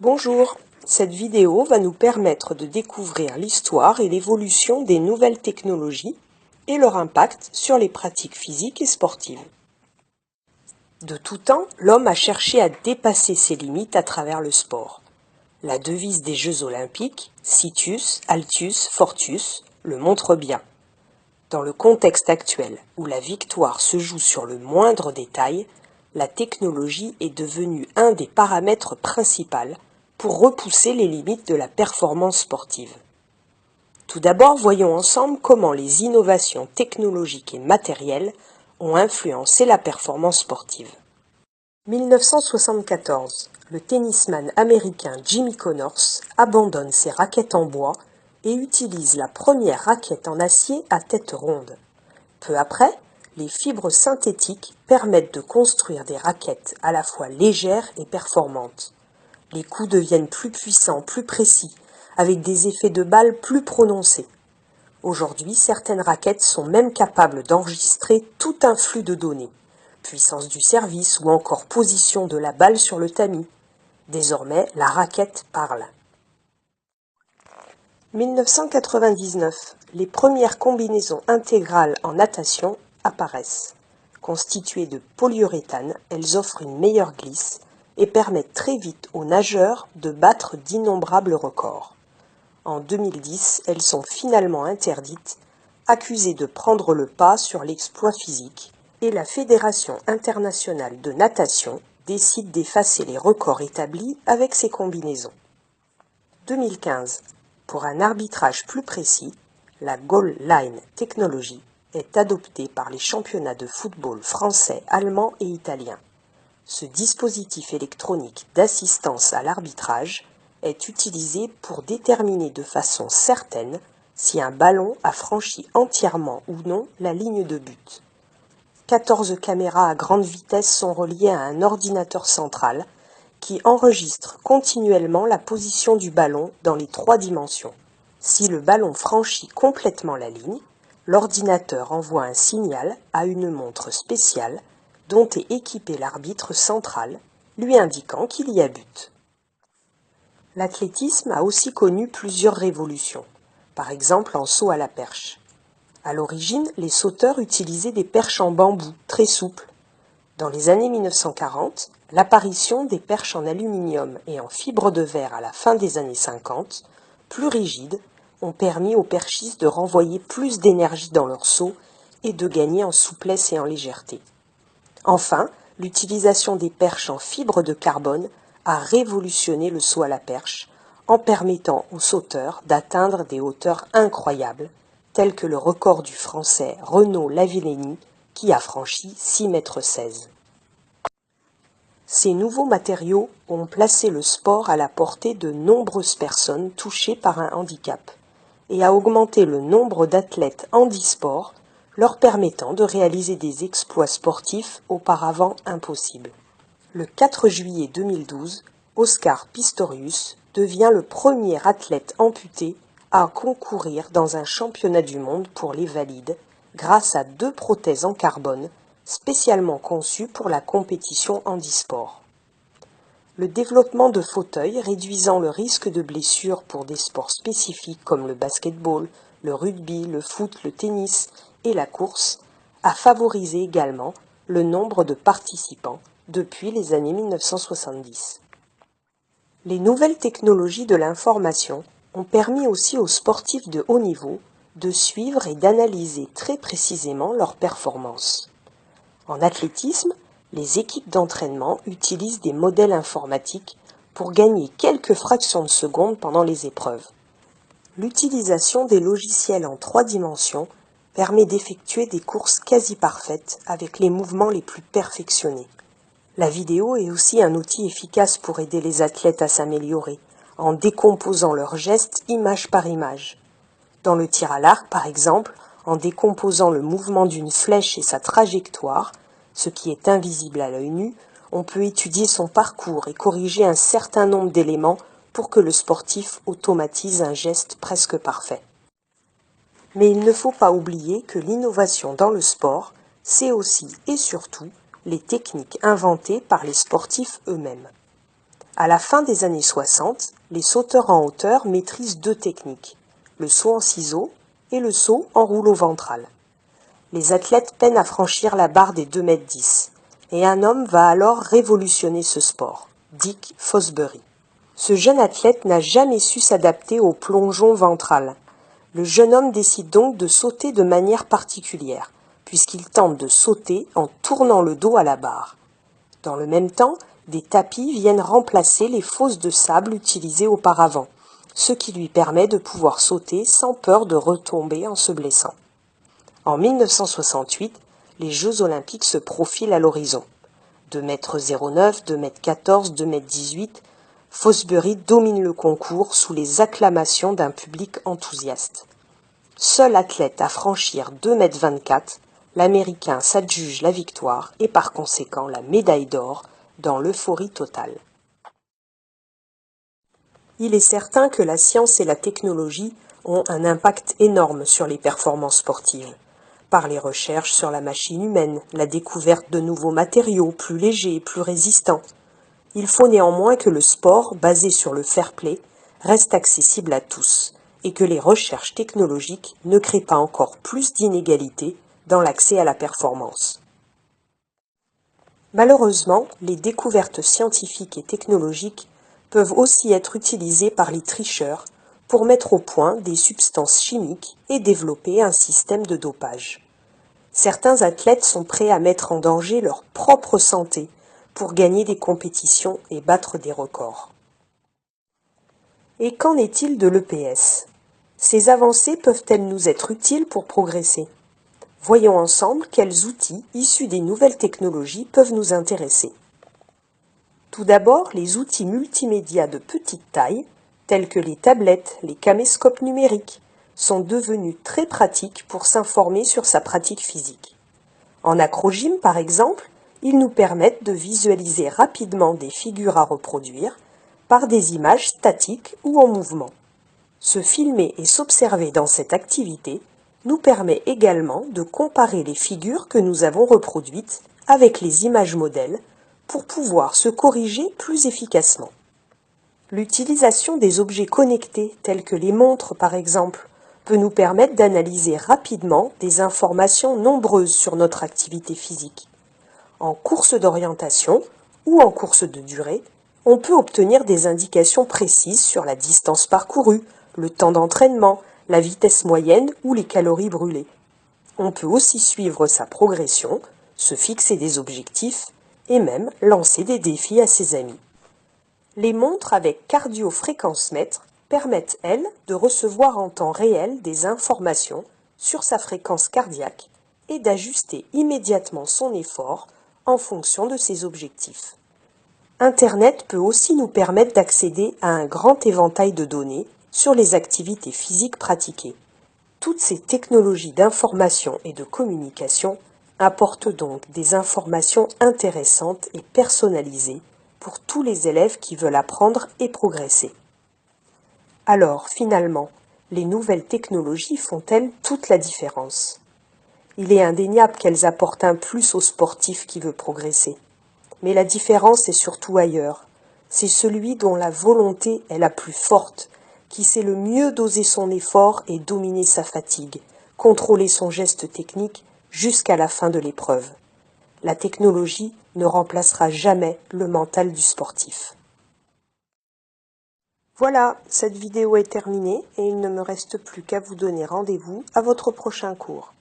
Bonjour, cette vidéo va nous permettre de découvrir l'histoire et l'évolution des nouvelles technologies et leur impact sur les pratiques physiques et sportives. De tout temps, l'homme a cherché à dépasser ses limites à travers le sport. La devise des Jeux Olympiques, Situs, Altus, Fortus, le montre bien. Dans le contexte actuel, où la victoire se joue sur le moindre détail, la technologie est devenue un des paramètres principaux pour repousser les limites de la performance sportive. Tout d'abord, voyons ensemble comment les innovations technologiques et matérielles ont influencé la performance sportive. 1974, le tennisman américain Jimmy Connors abandonne ses raquettes en bois et utilise la première raquette en acier à tête ronde. Peu après, les fibres synthétiques permettent de construire des raquettes à la fois légères et performantes. Les coups deviennent plus puissants, plus précis, avec des effets de balle plus prononcés. Aujourd'hui, certaines raquettes sont même capables d'enregistrer tout un flux de données, puissance du service ou encore position de la balle sur le tamis. Désormais, la raquette parle. 1999, les premières combinaisons intégrales en natation apparaissent. Constituées de polyuréthane, elles offrent une meilleure glisse et permettent très vite aux nageurs de battre d'innombrables records. En 2010, elles sont finalement interdites, accusées de prendre le pas sur l'exploit physique, et la Fédération internationale de natation décide d'effacer les records établis avec ces combinaisons. 2015. Pour un arbitrage plus précis, la Goal Line Technology est adoptée par les championnats de football français, allemand et italien. Ce dispositif électronique d'assistance à l'arbitrage est utilisé pour déterminer de façon certaine si un ballon a franchi entièrement ou non la ligne de but. 14 caméras à grande vitesse sont reliées à un ordinateur central qui enregistre continuellement la position du ballon dans les 3 dimensions. Si le ballon franchit complètement la ligne, l'ordinateur envoie un signal à une montre spéciale dont est équipé l'arbitre central, lui indiquant qu'il y a but. L'athlétisme a aussi connu plusieurs révolutions, par exemple en saut à la perche. À l'origine, les sauteurs utilisaient des perches en bambou, très souples. Dans les années 1940, l'apparition des perches en aluminium et en fibre de verre à la fin des années 50, plus rigides, ont permis aux perchistes de renvoyer plus d'énergie dans leur saut et de gagner en souplesse et en légèreté. Enfin, l'utilisation des perches en fibre de carbone a révolutionné le saut à la perche en permettant aux sauteurs d'atteindre des hauteurs incroyables, telles que le record du Français Renaud Lavillenie qui a franchi 6,16 m. Ces nouveaux matériaux ont placé le sport à la portée de nombreuses personnes touchées par un handicap et a augmenté le nombre d'athlètes handisport leur permettant de réaliser des exploits sportifs auparavant impossibles. Le 4 juillet 2012, Oscar Pistorius devient le premier athlète amputé à concourir dans un championnat du monde pour les valides grâce à 2 prothèses en carbone spécialement conçues pour la compétition handisport. Le développement de fauteuils réduisant le risque de blessures pour des sports spécifiques comme le basketball, le rugby, le foot, le tennis et la course a favorisé également le nombre de participants depuis les années 1970. Les nouvelles technologies de l'information ont permis aussi aux sportifs de haut niveau de suivre et d'analyser très précisément leurs performances. En athlétisme, les équipes d'entraînement utilisent des modèles informatiques pour gagner quelques fractions de seconde pendant les épreuves. L'utilisation des logiciels en 3 dimensions permet d'effectuer des courses quasi parfaites avec les mouvements les plus perfectionnés. La vidéo est aussi un outil efficace pour aider les athlètes à s'améliorer, en décomposant leurs gestes image par image. Dans le tir à l'arc, par exemple, en décomposant le mouvement d'une flèche et sa trajectoire, ce qui est invisible à l'œil nu, on peut étudier son parcours et corriger un certain nombre d'éléments pour que le sportif automatise un geste presque parfait. Mais il ne faut pas oublier que l'innovation dans le sport, c'est aussi et surtout les techniques inventées par les sportifs eux-mêmes. À la fin des années 60, les sauteurs en hauteur maîtrisent deux techniques, le saut en ciseaux et le saut en rouleau ventral. Les athlètes peinent à franchir la barre des 2,10 m, et un homme va alors révolutionner ce sport, Dick Fosbury. Ce jeune athlète n'a jamais su s'adapter au plongeon ventral. Le jeune homme décide donc de sauter de manière particulière, puisqu'il tente de sauter en tournant le dos à la barre. Dans le même temps, des tapis viennent remplacer les fosses de sable utilisées auparavant, ce qui lui permet de pouvoir sauter sans peur de retomber en se blessant. En 1968, les Jeux olympiques se profilent à l'horizon. 2,09 m, 2,14 m, 2,18 m, Fosbury domine le concours sous les acclamations d'un public enthousiaste. Seul athlète à franchir 2,24 m, l'Américain s'adjuge la victoire et par conséquent la médaille d'or dans l'euphorie totale. Il est certain que la science et la technologie ont un impact énorme sur les performances sportives. Par les recherches sur la machine humaine, la découverte de nouveaux matériaux plus légers et plus résistants. Il faut néanmoins que le sport, basé sur le fair-play, reste accessible à tous et que les recherches technologiques ne créent pas encore plus d'inégalités dans l'accès à la performance. Malheureusement, les découvertes scientifiques et technologiques peuvent aussi être utilisées par les tricheurs pour mettre au point des substances chimiques et développer un système de dopage. Certains athlètes sont prêts à mettre en danger leur propre santé pour gagner des compétitions et battre des records. Et qu'en est-il de l'EPS ? Ces avancées peuvent-elles nous être utiles pour progresser ? Voyons ensemble quels outils issus des nouvelles technologies peuvent nous intéresser. Tout d'abord, les outils multimédia de petite taille, tels que les tablettes, les caméscopes numériques, sont devenus très pratiques pour s'informer sur sa pratique physique. En acrogym, par exemple, ils nous permettent de visualiser rapidement des figures à reproduire par des images statiques ou en mouvement. Se filmer et s'observer dans cette activité nous permet également de comparer les figures que nous avons reproduites avec les images modèles pour pouvoir se corriger plus efficacement. L'utilisation des objets connectés tels que les montres par exemple peut nous permettre d'analyser rapidement des informations nombreuses sur notre activité physique. En course d'orientation ou en course de durée, on peut obtenir des indications précises sur la distance parcourue, le temps d'entraînement, la vitesse moyenne ou les calories brûlées. On peut aussi suivre sa progression, se fixer des objectifs et même lancer des défis à ses amis. Les montres avec cardio-fréquence-mètre permettent, elles, de recevoir en temps réel des informations sur sa fréquence cardiaque et d'ajuster immédiatement son effort en fonction de ses objectifs. Internet peut aussi nous permettre d'accéder à un grand éventail de données sur les activités physiques pratiquées. Toutes ces technologies d'information et de communication apportent donc des informations intéressantes et personnalisées pour tous les élèves qui veulent apprendre et progresser. Alors, finalement, les nouvelles technologies font-elles toute la différence ? Il est indéniable qu'elles apportent un plus au sportif qui veut progresser. Mais la différence est surtout ailleurs. C'est celui dont la volonté est la plus forte, qui sait le mieux doser son effort et dominer sa fatigue, contrôler son geste technique jusqu'à la fin de l'épreuve. La technologie ne remplacera jamais le mental du sportif. Voilà, cette vidéo est terminée et il ne me reste plus qu'à vous donner rendez-vous à votre prochain cours.